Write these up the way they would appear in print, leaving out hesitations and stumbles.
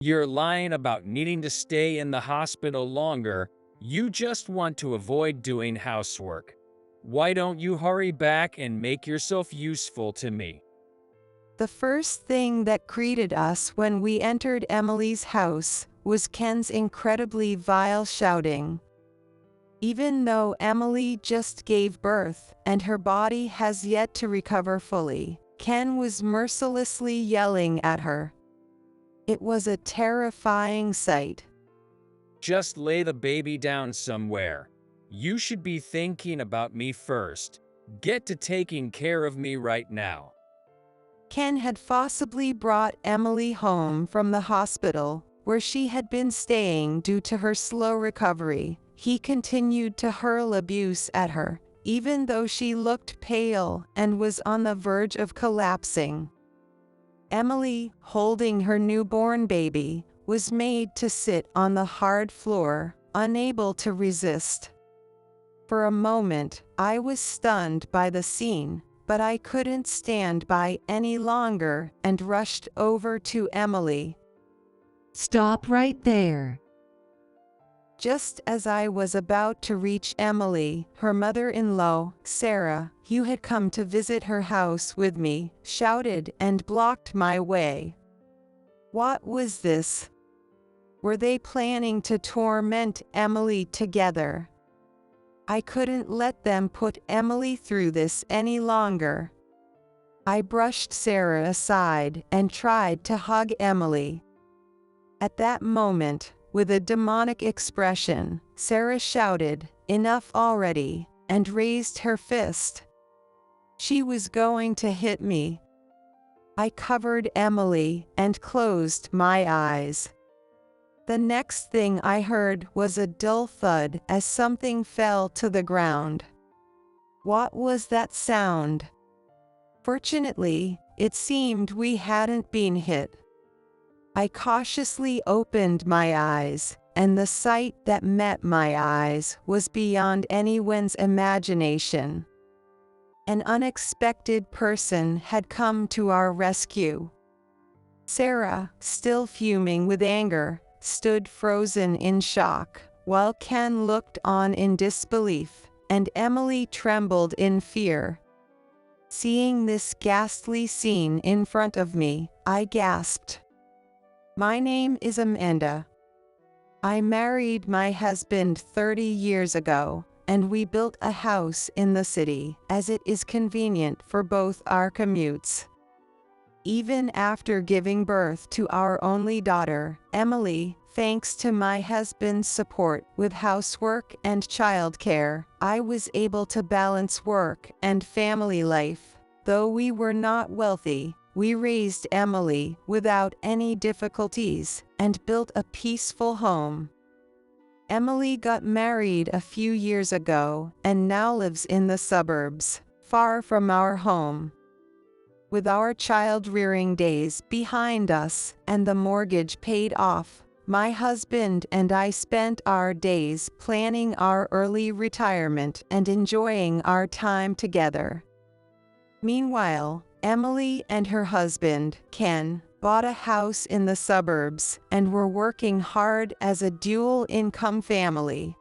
You're lying about needing to stay in the hospital longer. You just want to avoid doing housework. Why don't you hurry back and make yourself useful to me? The first thing that greeted us when we entered Emily's house was Ken's incredibly vile shouting. Even though Emily just gave birth and her body has yet to recover fully, Ken was mercilessly yelling at her. It was a terrifying sight. Just lay the baby down somewhere. You should be thinking about me first. Get to taking care of me right now. Ken had forcibly brought Emily home from the hospital, where she had been staying due to her slow recovery. He continued to hurl abuse at her, even though she looked pale and was on the verge of collapsing. Emily, holding her newborn baby, was made to sit on the hard floor, unable to resist. For a moment, I was stunned by the scene, but I couldn't stand by any longer and rushed over to Emily. Stop right there. Just as I was about to reach Emily, her mother-in-law, Sarah, who had come to visit her house with me, shouted and blocked my way. What was this? Were they planning to torment Emily together? I couldn't let them put Emily through this any longer. I brushed Sarah aside and tried to hug Emily. At that moment, with a demonic expression, Sarah shouted, "Enough already," and raised her fist. She was going to hit me. I covered Emily and closed my eyes. The next thing I heard was a dull thud as something fell to the ground. What was that sound? Fortunately, it seemed we hadn't been hit. I cautiously opened my eyes, and the sight that met my eyes was beyond anyone's imagination. An unexpected person had come to our rescue. Sarah, still fuming with anger, stood frozen in shock, while Ken looked on in disbelief, and Emily trembled in fear. Seeing this ghastly scene in front of me, I gasped. My name is Amanda. I married my husband 30 years ago, and we built a house in the city, as it is convenient for both our commutes. Even after giving birth to our only daughter, Emily, thanks to my husband's support with housework and childcare, I was able to balance work and family life. Though we were not wealthy, we raised Emily without any difficulties and built a peaceful home. Emily got married a few years ago and now lives in the suburbs, far from our home. With our child-rearing days behind us and the mortgage paid off, my husband and I spent our days planning our early retirement and enjoying our time together. Meanwhile, Emily and her husband, Ken, bought a house in the suburbs and were working hard as a dual-income family.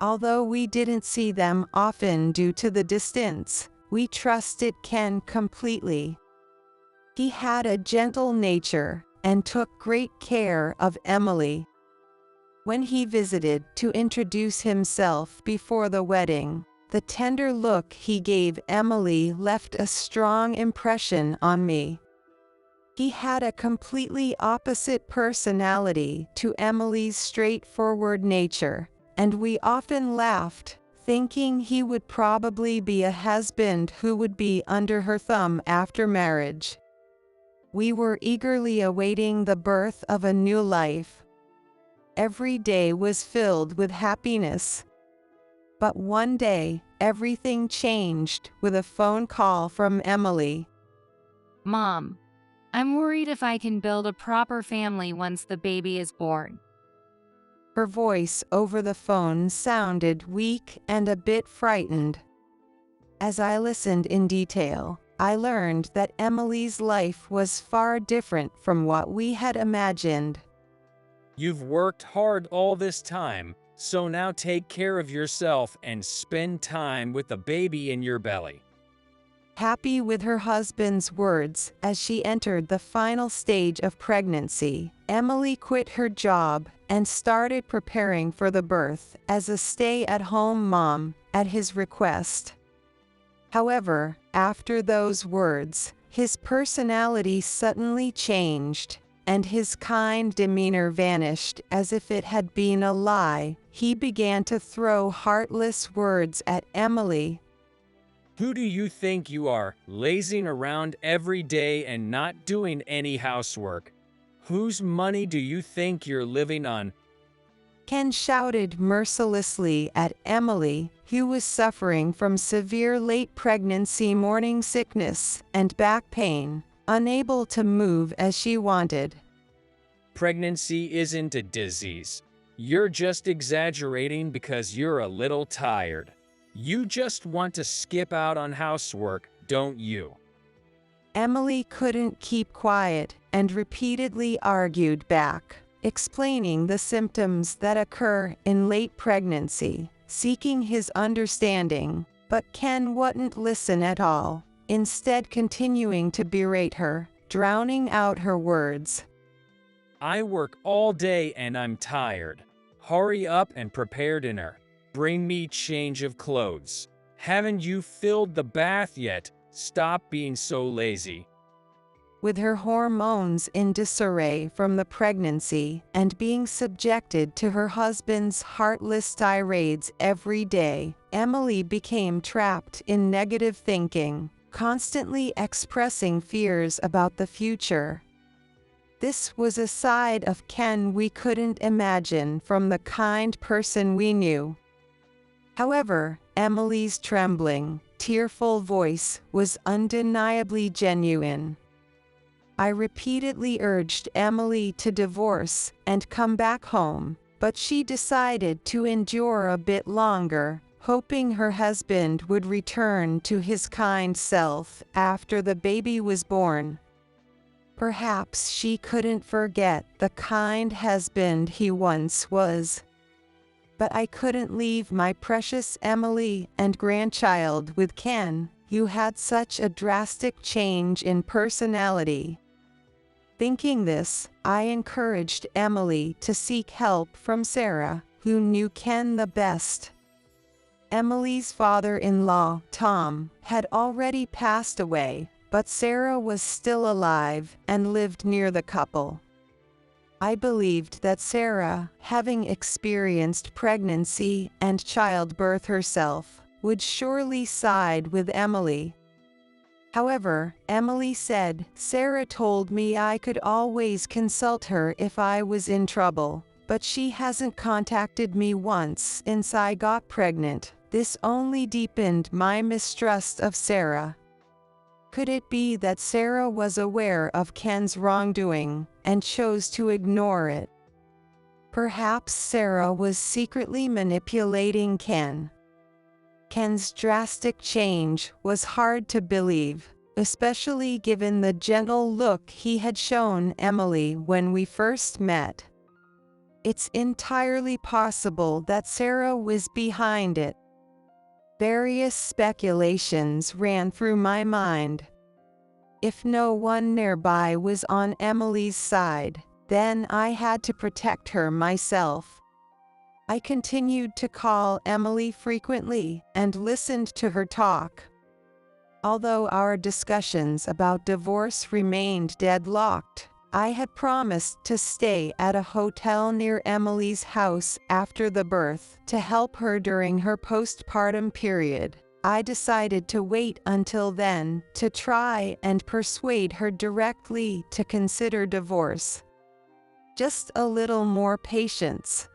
Although we didn't see them often due to the distance, we trusted Ken completely. He had a gentle nature and took great care of Emily. When he visited to introduce himself before the wedding, the tender look he gave Emily left a strong impression on me. He had a completely opposite personality to Emily's straightforward nature, and we often laughed, thinking he would probably be a husband who would be under her thumb after marriage. We were eagerly awaiting the birth of a new life. Every day was filled with happiness. But one day, everything changed with a phone call from Emily. Mom, I'm worried if I can build a proper family once the baby is born. Her voice over the phone sounded weak and a bit frightened. As I listened in detail, I learned that Emily's life was far different from what we had imagined. You've worked hard all this time, so now take care of yourself and spend time with the baby in your belly. Happy with her husband's words as she entered the final stage of pregnancy, Emily quit her job and started preparing for the birth as a stay-at-home mom at his request. However, after those words, his personality suddenly changed, and his kind demeanor vanished as if it had been a lie. He began to throw heartless words at Emily. Who do you think you are, lazing around every day and not doing any housework? Whose money do you think you're living on? Ken shouted mercilessly at Emily, who was suffering from severe late pregnancy morning sickness and back pain, unable to move as she wanted. Pregnancy isn't a disease. You're just exaggerating because you're a little tired. You just want to skip out on housework, don't you? Emily couldn't keep quiet and repeatedly argued back, explaining the symptoms that occur in late pregnancy, seeking his understanding, but Ken wouldn't listen at all, instead continuing to berate her, drowning out her words. I work all day and I'm tired. Hurry up and prepare dinner. Bring me change of clothes. Haven't you filled the bath yet? Stop being so lazy. With her hormones in disarray from the pregnancy and being subjected to her husband's heartless tirades every day, Emily became trapped in negative thinking, constantly expressing fears about the future. This was a side of Ken we couldn't imagine from the kind person we knew. However, Emily's trembling, tearful voice was undeniably genuine. I repeatedly urged Emily to divorce and come back home, but she decided to endure a bit longer, hoping her husband would return to his kind self after the baby was born. Perhaps she couldn't forget the kind husband he once was. But I couldn't leave my precious Emily and grandchild with Ken, who had such a drastic change in personality. Thinking this, I encouraged Emily to seek help from Sarah, who knew Ken the best. Emily's father-in-law, Tom, had already passed away, but Sarah was still alive and lived near the couple. I believed that Sarah, having experienced pregnancy and childbirth herself, would surely side with Emily. However, Emily said, Sarah told me I could always consult her if I was in trouble, but she hasn't contacted me once since I got pregnant. This only deepened my mistrust of Sarah. Could it be that Sarah was aware of Ken's wrongdoing and chose to ignore it? Perhaps Sarah was secretly manipulating Ken. Ken's drastic change was hard to believe, especially given the gentle look he had shown Emily when we first met. It's entirely possible that Sarah was behind it. Various speculations ran through my mind. If no one nearby was on Emily's side, then I had to protect her myself. I continued to call Emily frequently and listened to her talk. Although our discussions about divorce remained deadlocked, I had promised to stay at a hotel near Emily's house after the birth to help her during her postpartum period. I decided to wait until then to try and persuade her directly to consider divorce. Just a little more patience.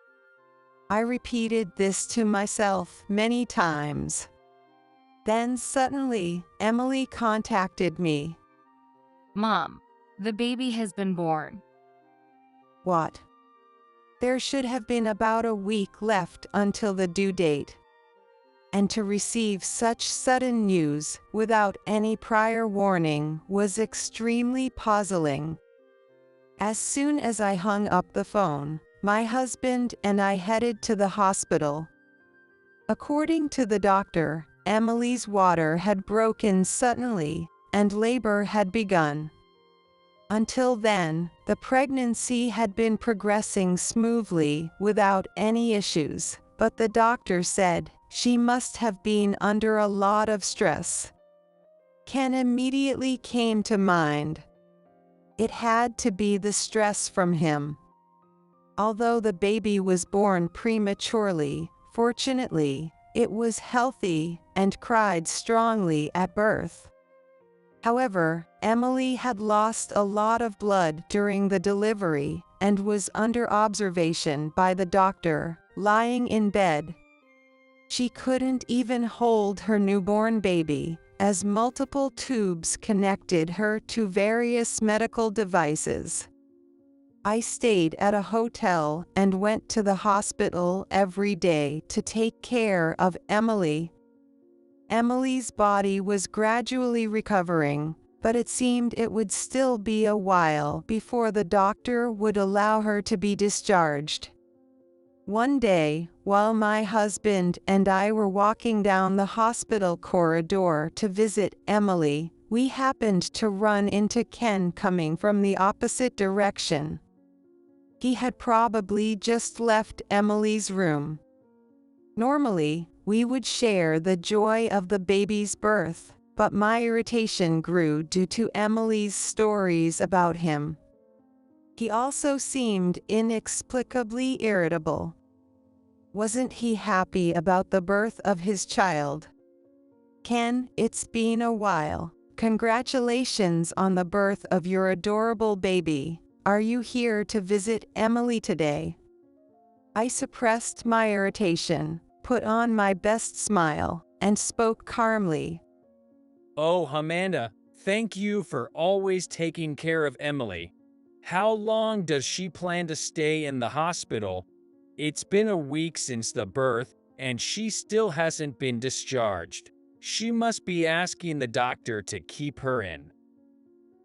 I repeated this to myself many times. Then suddenly, Emily contacted me. Mom, the baby has been born. What? There should have been about a week left until the due date. and to receive such sudden news without any prior warning was extremely puzzling. As soon as I hung up the phone, my husband and I headed to the hospital. According to the doctor, Emily's water had broken suddenly, and labor had begun. Until then, the pregnancy had been progressing smoothly without any issues, but the doctor said she must have been under a lot of stress. Ken immediately came to mind. It had to be the stress from him. Although the baby was born prematurely, fortunately, it was healthy and cried strongly at birth. However, Emily had lost a lot of blood during the delivery and was under observation by the doctor, lying in bed. She couldn't even hold her newborn baby, as multiple tubes connected her to various medical devices. I stayed at a hotel and went to the hospital every day to take care of Emily. Emily's body was gradually recovering, but it seemed it would still be a while before the doctor would allow her to be discharged. One day, while my husband and I were walking down the hospital corridor to visit Emily, we happened to run into Ken coming from the opposite direction. He had probably just left Emily's room. Normally, we would share the joy of the baby's birth, but my irritation grew due to Emily's stories about him. He also seemed inexplicably irritable. Wasn't he happy about the birth of his child? Ken, it's been a while. Congratulations on the birth of your adorable baby. Are you here to visit Emily today? I suppressed my irritation, put on my best smile, and spoke calmly. Oh, Amanda, thank you for always taking care of Emily. How long does she plan to stay in the hospital? It's been a week since the birth, and she still hasn't been discharged. She must be asking the doctor to keep her in.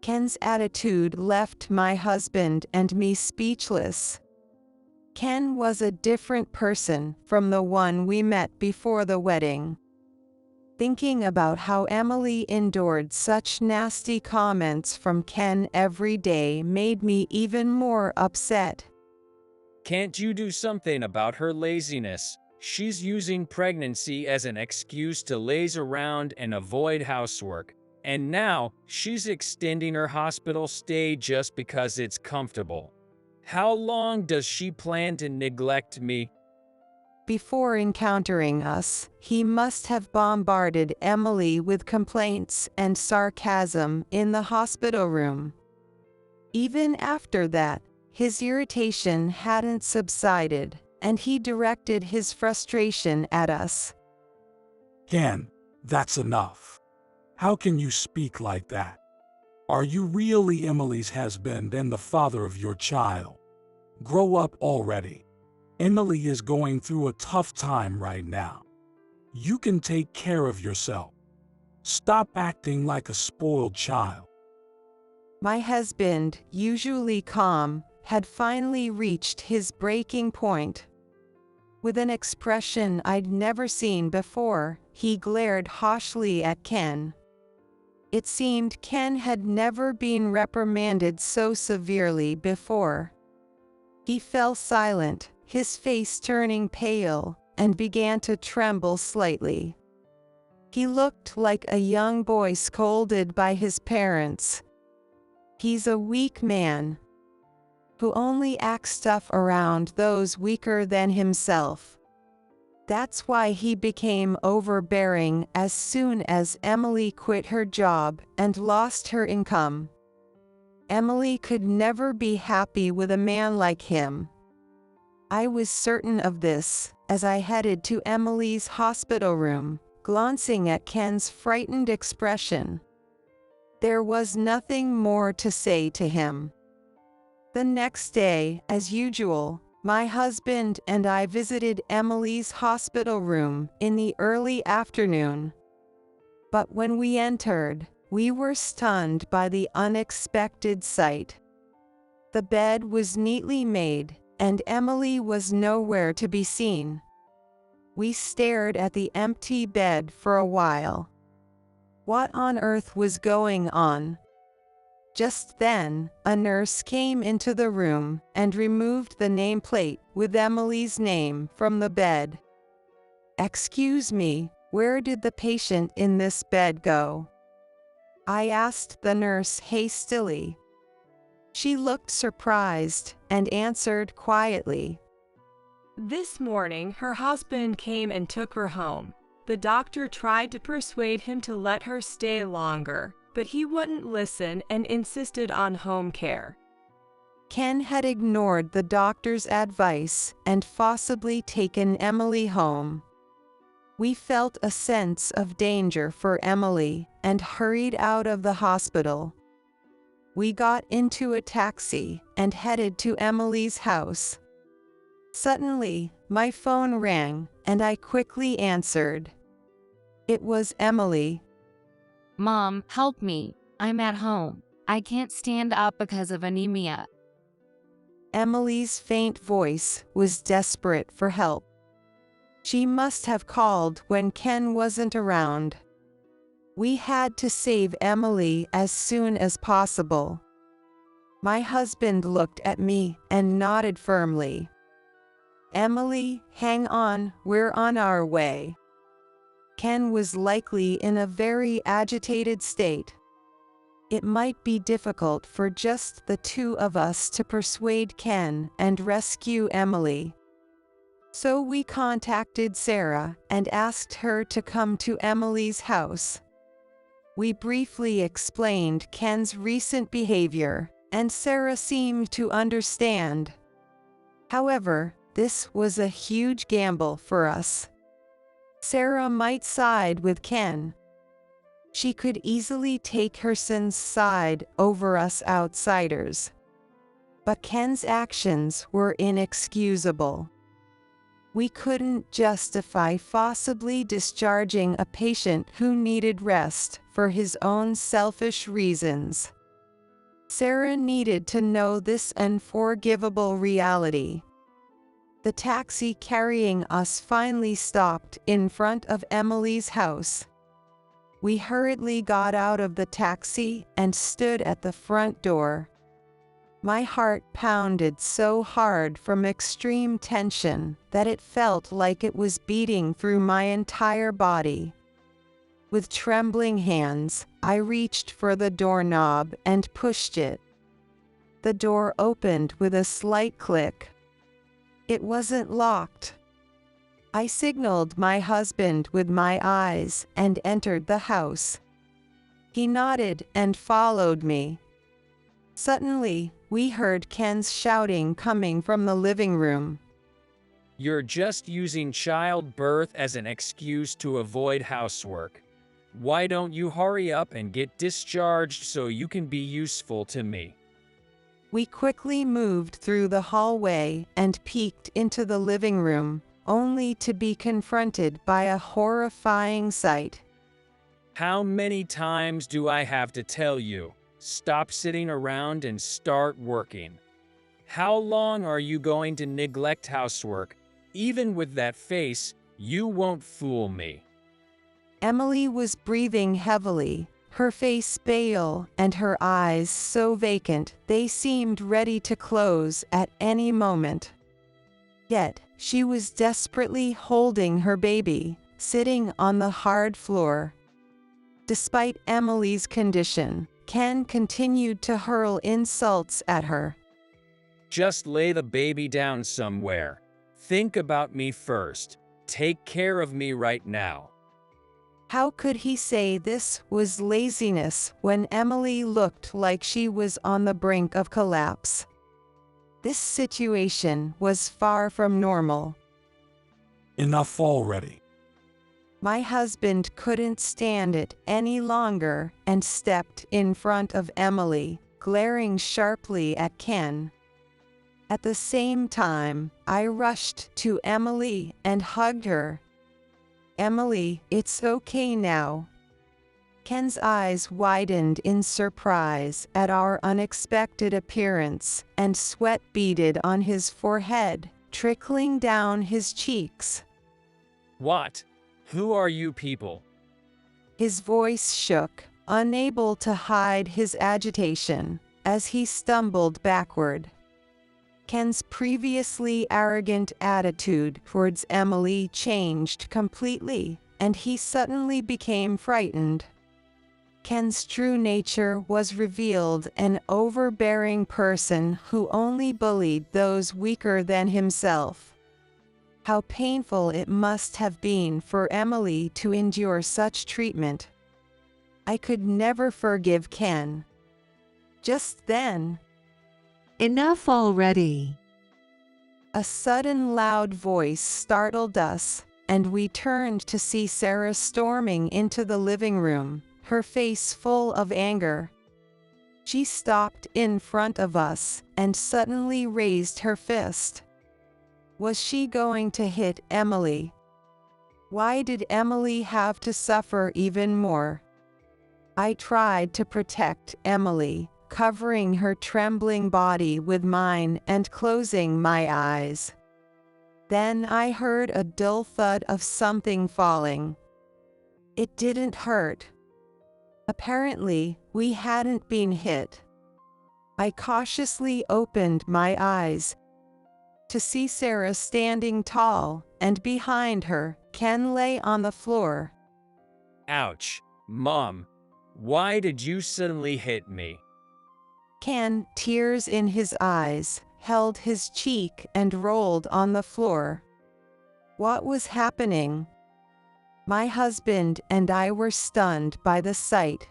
Ken's attitude left my husband and me speechless. Ken was a different person from the one we met before the wedding. Thinking about how Emily endured such nasty comments from Ken every day made me even more upset. Can't you do something about her laziness? She's using pregnancy as an excuse to laze around and avoid housework. And now, she's extending her hospital stay just because it's comfortable. How long does she plan to neglect me? Before encountering us, he must have bombarded Emily with complaints and sarcasm in the hospital room. Even after that, his irritation hadn't subsided, and he directed his frustration at us. Ken, that's enough. How can you speak like that? Are you really Emily's husband and the father of your child? Grow up already. Emily is going through a tough time right now. You can take care of yourself. Stop acting like a spoiled child. My husband, usually calm, had finally reached his breaking point. With an expression I'd never seen before, he glared harshly at Ken. It seemed Ken had never been reprimanded so severely before. He fell silent, his face turning pale, and began to tremble slightly. He looked like a young boy scolded by his parents. He's a weak man who only acts tough around those weaker than himself. That's why he became overbearing as soon as Emily quit her job and lost her income. Emily could never be happy with a man like him. I was certain of this as I headed to Emily's hospital room, glancing at Ken's frightened expression. There was nothing more to say to him. The next day, as usual, my husband and I visited Emily's hospital room in the early afternoon. But when we entered, we were stunned by the unexpected sight. The bed was neatly made, and Emily was nowhere to be seen. We stared at the empty bed for a while. What on earth was going on? Just then, a nurse came into the room and removed the nameplate with Emily's name from the bed. "Excuse me, where did the patient in this bed go?" I asked the nurse hastily. She looked surprised and answered quietly, This morning, her husband came and took her home. The doctor tried to persuade him to let her stay longer, but he wouldn't listen and insisted on home care. Ken had ignored the doctor's advice and forcibly taken Emily home. We felt a sense of danger for Emily and hurried out of the hospital. We got into a taxi and headed to Emily's house. Suddenly, my phone rang and I quickly answered. It was Emily. Mom, help me. I'm at home. I can't stand up because of anemia. Emily's faint voice was desperate for help. She must have called when Ken wasn't around. We had to save Emily as soon as possible. My husband looked at me and nodded firmly. "Emily, hang on, we're on our way." Ken was likely in a very agitated state. It might be difficult for just the two of us to persuade Ken and rescue Emily. So we contacted Sarah and asked her to come to Emily's house. We briefly explained Ken's recent behavior, and Sarah seemed to understand. However, this was a huge gamble for us. Sarah might side with Ken. She could easily take her son's side over us outsiders. But Ken's actions were inexcusable. We couldn't justify forcibly discharging a patient who needed rest for his own selfish reasons. Sarah needed to know this unforgivable reality. The taxi carrying us finally stopped in front of Emily's house. We hurriedly got out of the taxi and stood at the front door. My heart pounded so hard from extreme tension that it felt like it was beating through my entire body. With trembling hands, I reached for the doorknob and pushed it. The door opened with a slight click. It wasn't locked. I signaled my husband with my eyes and entered the house. He nodded and followed me. Suddenly, we heard Ken's shouting coming from the living room. "You're just using childbirth as an excuse to avoid housework. Why don't you hurry up and get discharged so you can be useful to me?" We quickly moved through the hallway and peeked into the living room, only to be confronted by a horrifying sight. "How many times do I have to tell you? Stop sitting around and start working. How long are you going to neglect housework? Even with that face, you won't fool me." Emily was breathing heavily, her face pale and her eyes so vacant they seemed ready to close at any moment. Yet, she was desperately holding her baby, sitting on the hard floor. Despite Emily's condition, Ken continued to hurl insults at her. "Just lay the baby down somewhere. Think about me first. Take care of me right now." How could he say this was laziness when Emily looked like she was on the brink of collapse? This situation was far from normal. Enough already. My husband couldn't stand it any longer and stepped in front of Emily, glaring sharply at Ken. At the same time, I rushed to Emily and hugged her. "Emily, it's okay now." Ken's eyes widened in surprise at our unexpected appearance, and sweat beaded on his forehead, trickling down his cheeks. What? Who are you people? His voice shook, unable to hide his agitation, as he stumbled backward. Ken's previously arrogant attitude towards Emily changed completely, and he suddenly became frightened. Ken's true nature was revealed, an overbearing person who only bullied those weaker than himself. How painful it must have been for Emily to endure such treatment. I could never forgive Ken. Just then, Enough already. a sudden loud voice startled us, and we turned to see Sarah storming into the living room, her face full of anger. She stopped in front of us and suddenly raised her fist. Was she going to hit Emily? Why did Emily have to suffer even more? I tried to protect Emily, covering her trembling body with mine and closing my eyes. Then I heard a dull thud of something falling. It didn't hurt. Apparently, we hadn't been hit. I cautiously opened my eyes to see Sarah standing tall, and behind her, Ken lay on the floor. Ouch. Mom, why did you suddenly hit me? Ken, tears in his eyes, held his cheek and rolled on the floor. What was happening? My husband and I were stunned by the sight.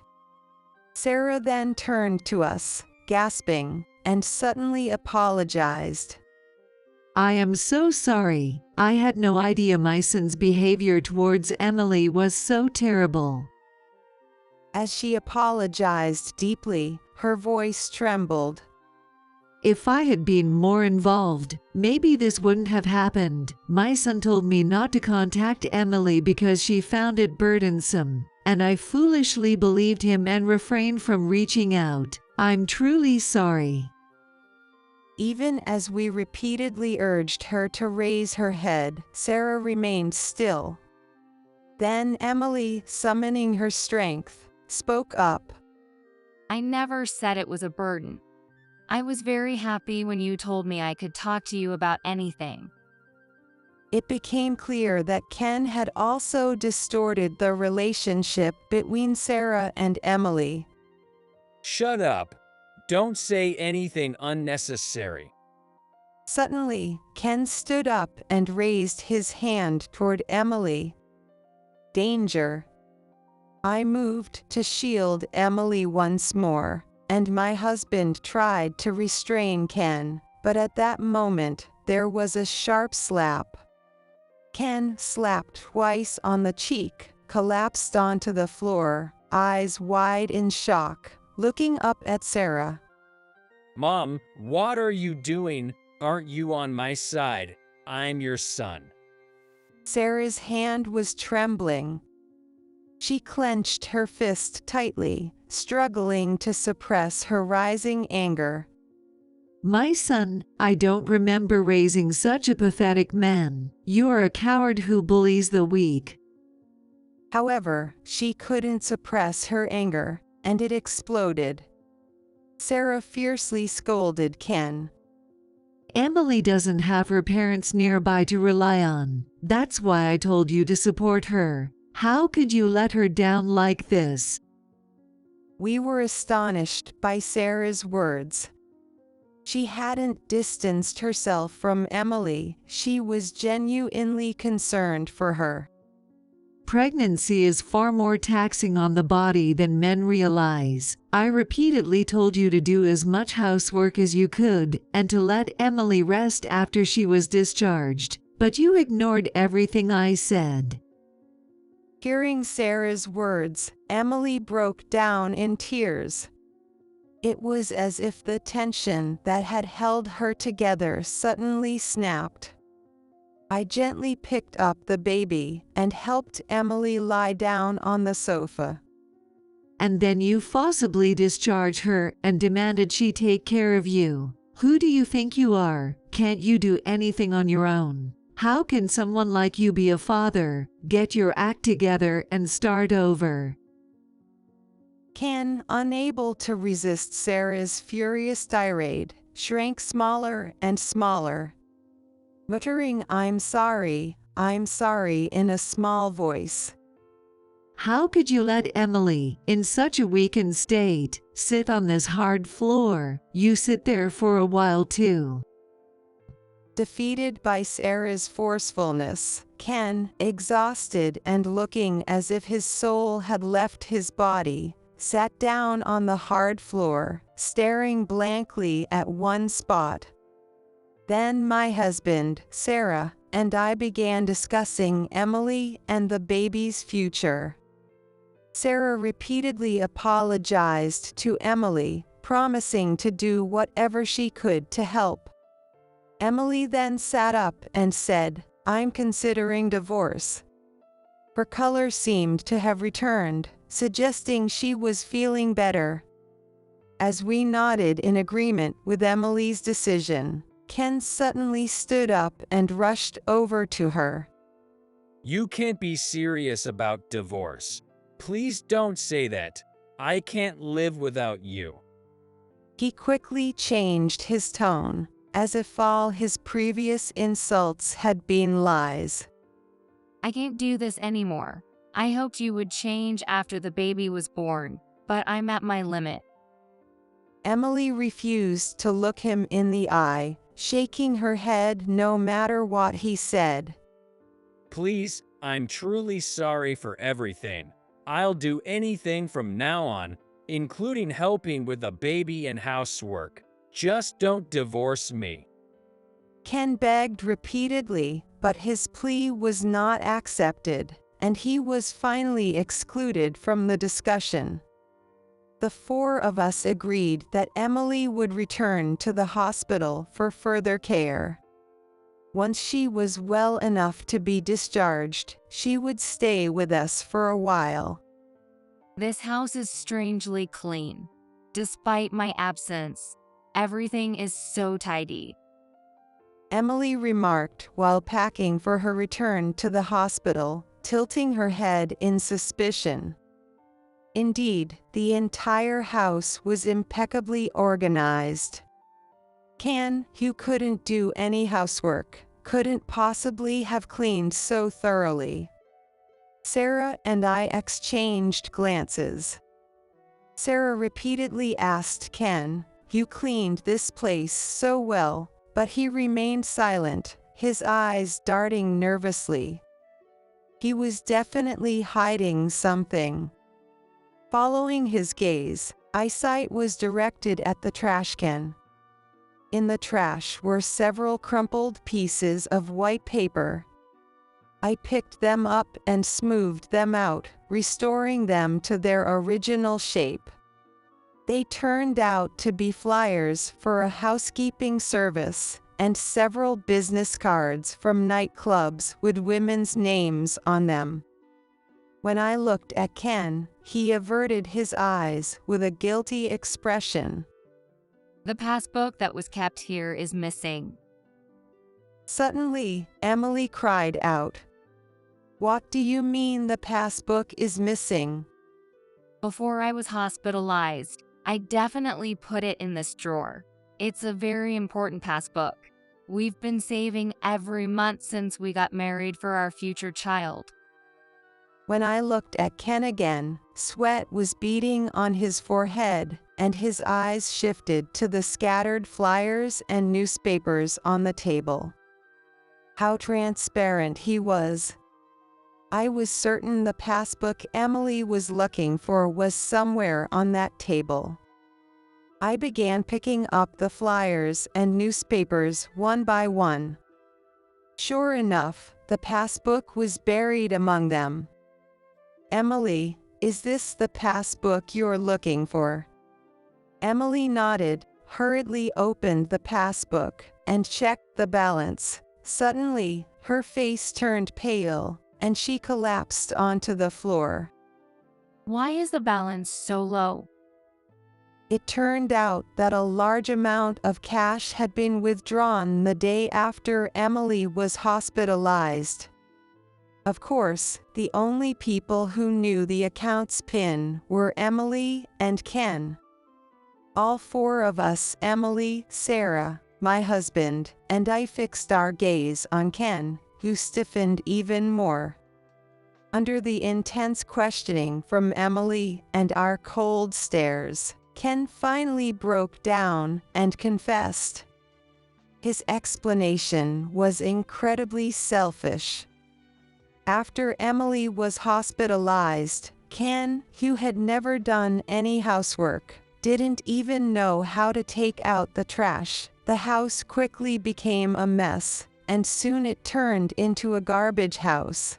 Sarah then turned to us, gasping, and suddenly apologized. I am so sorry. I had no idea my son's behavior towards Emily was so terrible. As she apologized deeply, her voice trembled. If I had been more involved, maybe this wouldn't have happened. My son told me not to contact Emily because she found it burdensome, and I foolishly believed him and refrained from reaching out. I'm truly sorry. Even as we repeatedly urged her to raise her head, Sarah remained still. Then Emily, summoning her strength, spoke up. I never said it was a burden. I was very happy when you told me I could talk to you about anything. It became clear that Ken had also distorted the relationship between Sarah and Emily. Shut up. Don't say anything unnecessary. Suddenly, Ken stood up and raised his hand toward Emily. Danger. I moved to shield Emily once more, and my husband tried to restrain Ken, but at that moment, there was a sharp slap. Ken, slapped twice on the cheek, collapsed onto the floor, eyes wide in shock, looking up at Sarah. Mom, what are you doing? Aren't you on my side? I'm your son. Sarah's hand was trembling. She clenched her fist tightly, struggling to suppress her rising anger. My son, I don't remember raising such a pathetic man. You are a coward who bullies the weak. However, she couldn't suppress her anger, and it exploded. Sarah fiercely scolded Ken. Emily doesn't have her parents nearby to rely on. That's why I told you to support her. How could you let her down like this? We were astonished by Sarah's words. She hadn't distanced herself from Emily, she was genuinely concerned for her. Pregnancy is far more taxing on the body than men realize. I repeatedly told you to do as much housework as you could and to let Emily rest after she was discharged, but you ignored everything I said. Hearing Sarah's words, Emily broke down in tears. It was as if the tension that had held her together suddenly snapped. I gently picked up the baby and helped Emily lie down on the sofa. And then you forcibly discharged her and demanded she take care of you. Who do you think you are? Can't you do anything on your own? How can someone like you be a father? Get your act together and start over. Ken, unable to resist Sarah's furious tirade, shrank smaller and smaller, muttering, I'm sorry," in a small voice. How could you let Emily, in such a weakened state, sit on this hard floor? You sit there for a while too. Defeated by Sarah's forcefulness, Ken, exhausted and looking as if his soul had left his body, sat down on the hard floor, staring blankly at one spot. Then my husband, Sarah, and I began discussing Emily and the baby's future. Sarah repeatedly apologized to Emily, promising to do whatever she could to help. Emily then sat up and said, I'm considering divorce. Her color seemed to have returned, suggesting she was feeling better. As we nodded in agreement with Emily's decision, Ken suddenly stood up and rushed over to her. You can't be serious about divorce. Please don't say that. I can't live without you. He quickly changed his tone, as if all his previous insults had been lies. I can't do this anymore. I hoped you would change after the baby was born, but I'm at my limit. Emily refused to look him in the eye, shaking her head no matter what he said. Please, I'm truly sorry for everything. I'll do anything from now on, including helping with the baby and housework. Just don't divorce me. Ken begged repeatedly, but his plea was not accepted, and he was finally excluded from the discussion. The four of us agreed that Emily would return to the hospital for further care. Once she was well enough to be discharged, she would stay with us for a while. This house is strangely clean. Despite my absence, everything is so tidy. Emily remarked while packing for her return to the hospital, tilting her head in suspicion. Indeed, the entire house was impeccably organized. Ken, who couldn't do any housework, couldn't possibly have cleaned so thoroughly. Sarah and I exchanged glances. Sarah repeatedly asked Ken, You cleaned this place so well, but he remained silent, his eyes darting nervously. He was definitely hiding something. Following his gaze, eyesight was directed at the trash can. In the trash were several crumpled pieces of white paper. I picked them up and smoothed them out, restoring them to their original shape. They turned out to be flyers for a housekeeping service and several business cards from nightclubs with women's names on them. When I looked at Ken, he averted his eyes with a guilty expression. The passbook that was kept here is missing. Suddenly, Emily cried out. What do you mean the passbook is missing? Before I was hospitalized, I definitely put it in this drawer. It's a very important passbook. We've been saving every month since we got married for our future child. When I looked at Ken again, sweat was beading on his forehead, and his eyes shifted to the scattered flyers and newspapers on the table. How transparent he was. I was certain the passbook Emily was looking for was somewhere on that table. I began picking up the flyers and newspapers one by one. Sure enough, the passbook was buried among them. Emily, is this the passbook you're looking for? Emily nodded, hurriedly opened the passbook, and checked the balance. Suddenly, her face turned pale, and she collapsed onto the floor. Why is the balance so low? It turned out that a large amount of cash had been withdrawn the day after Emily was hospitalized. Of course, the only people who knew the account's PIN were Emily and Ken. All four of us, Emily, Sarah, my husband, and I, fixed our gaze on Ken, who stiffened even more. Under the intense questioning from Emily and our cold stares, Ken finally broke down and confessed. His explanation was incredibly selfish. After Emily was hospitalized, Ken, who had never done any housework, didn't even know how to take out the trash. The house quickly became a mess, and soon it turned into a garbage house.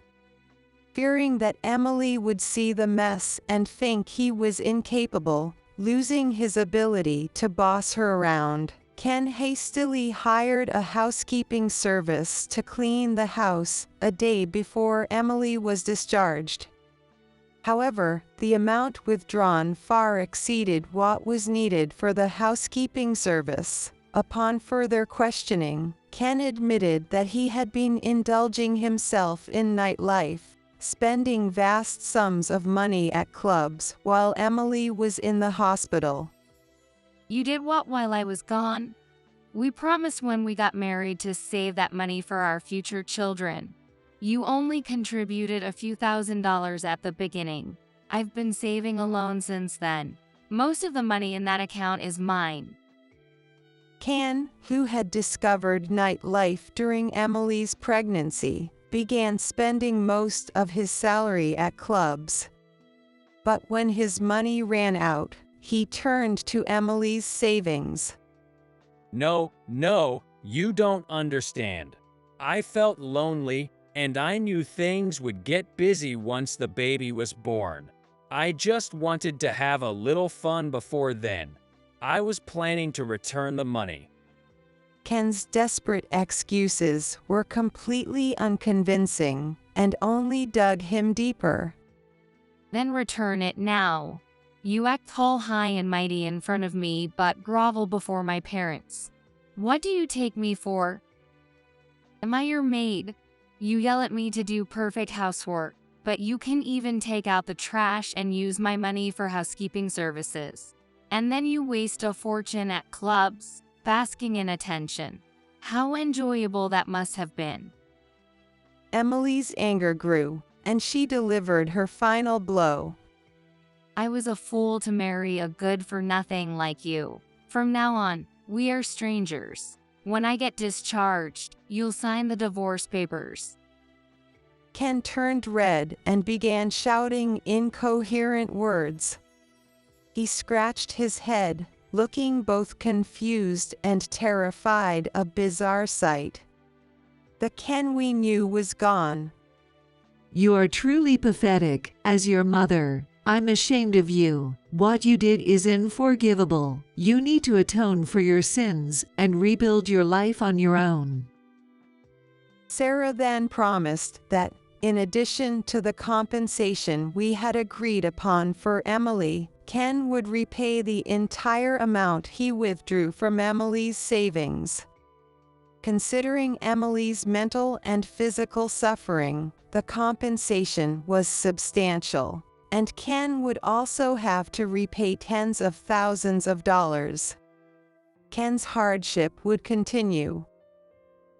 Fearing that Emily would see the mess and think he was incapable, losing his ability to boss her around, Ken hastily hired a housekeeping service to clean the house a day before Emily was discharged. However, the amount withdrawn far exceeded what was needed for the housekeeping service. Upon further questioning, Ken admitted that he had been indulging himself in nightlife, spending vast sums of money at clubs while Emily was in the hospital. You did what while I was gone? We promised when we got married to save that money for our future children. You only contributed a few $1,000s at the beginning. I've been saving alone since then. Most of the money in that account is mine. Ken, who had discovered nightlife during Emily's pregnancy, began spending most of his salary at clubs. But when his money ran out, he turned to Emily's savings. No, you don't understand. I felt lonely, and I knew things would get busy once the baby was born. I just wanted to have a little fun before then. I was planning to return the money. Ken's desperate excuses were completely unconvincing and only dug him deeper. Then return it now. You act tall, high, and mighty in front of me, but grovel before my parents. What do you take me for? Am I your maid? You yell at me to do perfect housework, but you can even take out the trash and use my money for housekeeping services. And then you waste a fortune at clubs, basking in attention. How enjoyable that must have been. Emily's anger grew, and she delivered her final blow. I was a fool to marry a good-for-nothing like you. From now on, we are strangers. When I get discharged, you'll sign the divorce papers. Ken turned red and began shouting incoherent words. He scratched his head, looking both confused and terrified, a bizarre sight. The Ken we knew was gone. You are truly pathetic, as your mother. I'm ashamed of you. What you did is unforgivable. You need to atone for your sins and rebuild your life on your own. Sarah then promised that, in addition to the compensation we had agreed upon for Emily, Ken would repay the entire amount he withdrew from Emily's savings. Considering Emily's mental and physical suffering, the compensation was substantial, and Ken would also have to repay tens of thousands of dollars. Ken's hardship would continue.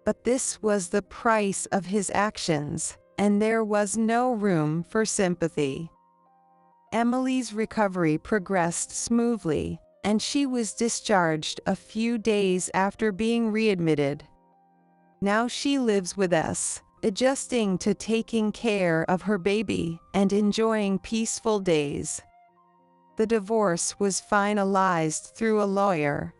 But this was the price of his actions, and there was no room for sympathy. Emily's recovery progressed smoothly, and she was discharged a few days after being readmitted. Now she lives with us, adjusting to taking care of her baby and enjoying peaceful days. The divorce was finalized through a lawyer.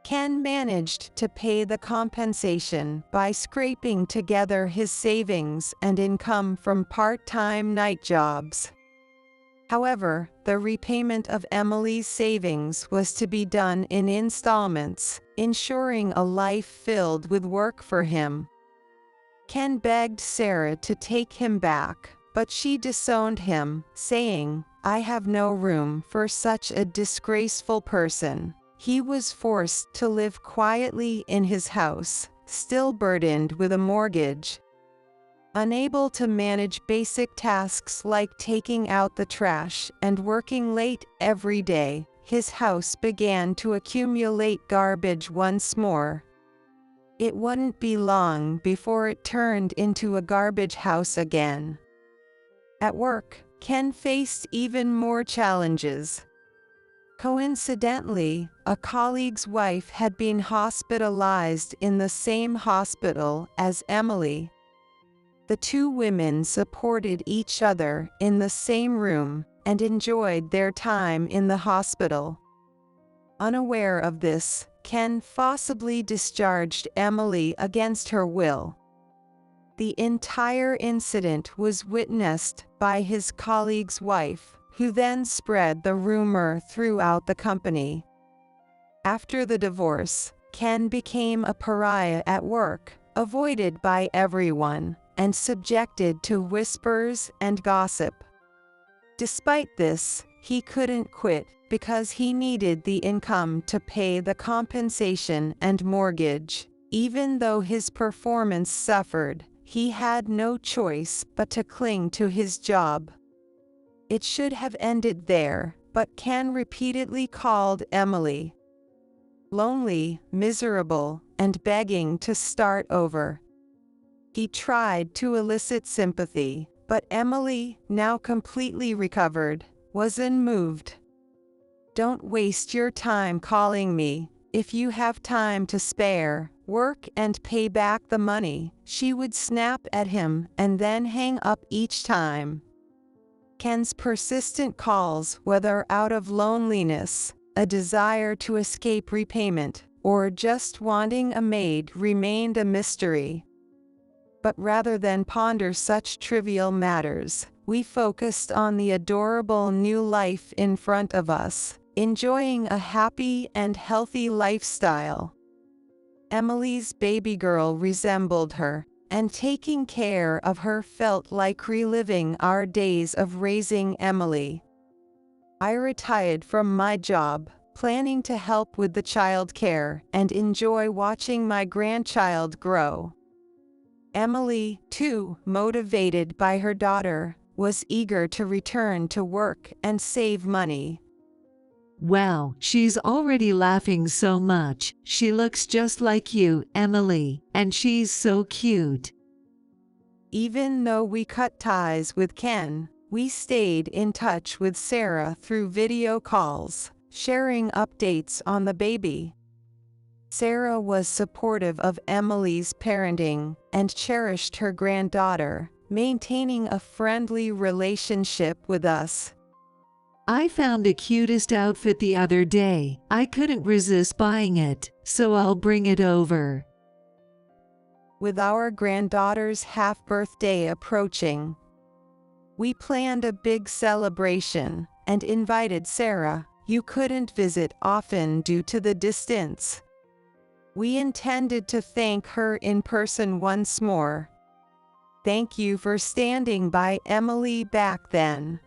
Ken managed to pay the compensation by scraping together his savings and income from part-time night jobs. However, the repayment of Emily's savings was to be done in installments, ensuring a life filled with work for him. Ken begged Sarah to take him back, but she disowned him, saying, "I have no room for such a disgraceful person." He was forced to live quietly in his house, still burdened with a mortgage. Unable to manage basic tasks like taking out the trash and working late every day, his house began to accumulate garbage once more. It wouldn't be long before it turned into a garbage house again. At work, Ken faced even more challenges. Coincidentally, a colleague's wife had been hospitalized in the same hospital as Emily. The two women supported each other in the same room and enjoyed their time in the hospital. Unaware of this, Ken forcibly discharged Emily against her will. The entire incident was witnessed by his colleague's wife, who then spread the rumor throughout the company. After the divorce, Ken became a pariah at work, avoided by everyone, and subjected to whispers and gossip. Despite this, he couldn't quit because he needed the income to pay the compensation and mortgage. Even though his performance suffered, he had no choice but to cling to his job. It should have ended there, but Ken repeatedly called Emily lonely, miserable, and begging to start over. He tried to elicit sympathy, but Emily, now completely recovered, was unmoved. "Don't waste your time calling me. If you have time to spare, work and pay back the money," she would snap at him and then hang up each time. Ken's persistent calls, whether out of loneliness, a desire to escape repayment, or just wanting a maid, remained a mystery. But rather than ponder such trivial matters, we focused on the adorable new life in front of us, enjoying a happy and healthy lifestyle. Emily's baby girl resembled her, and taking care of her felt like reliving our days of raising Emily. I retired from my job, planning to help with the child care and enjoy watching my grandchild grow. Emily, too, motivated by her daughter, was eager to return to work and save money. Wow, she's already laughing so much. She looks just like you, Emily, and she's so cute. Even though we cut ties with Ken, we stayed in touch with Sarah through video calls, sharing updates on the baby. Sarah was supportive of Emily's parenting and cherished her granddaughter, maintaining a friendly relationship with us. I found the cutest outfit the other day. I couldn't resist buying it, so I'll bring it over. With our granddaughter's half-birthday approaching, we planned a big celebration and invited Sarah, who couldn't visit often due to the distance. We intended to thank her in person once more. Thank you for standing by Emily back then.